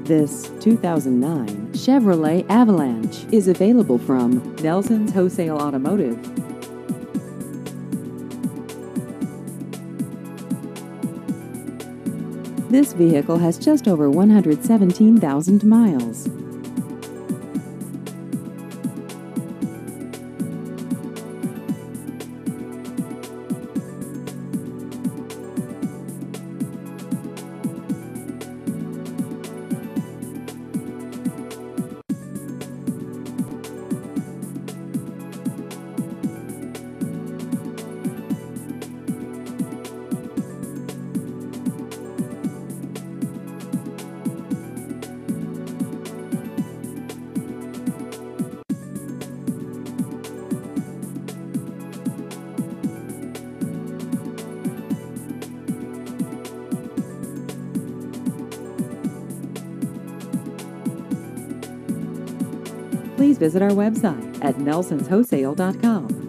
This 2009 Chevrolet Avalanche is available from Nelson's Wholesale Automotive. This vehicle has just over 117,000 miles. Please visit our website at nelsonswholesale.com.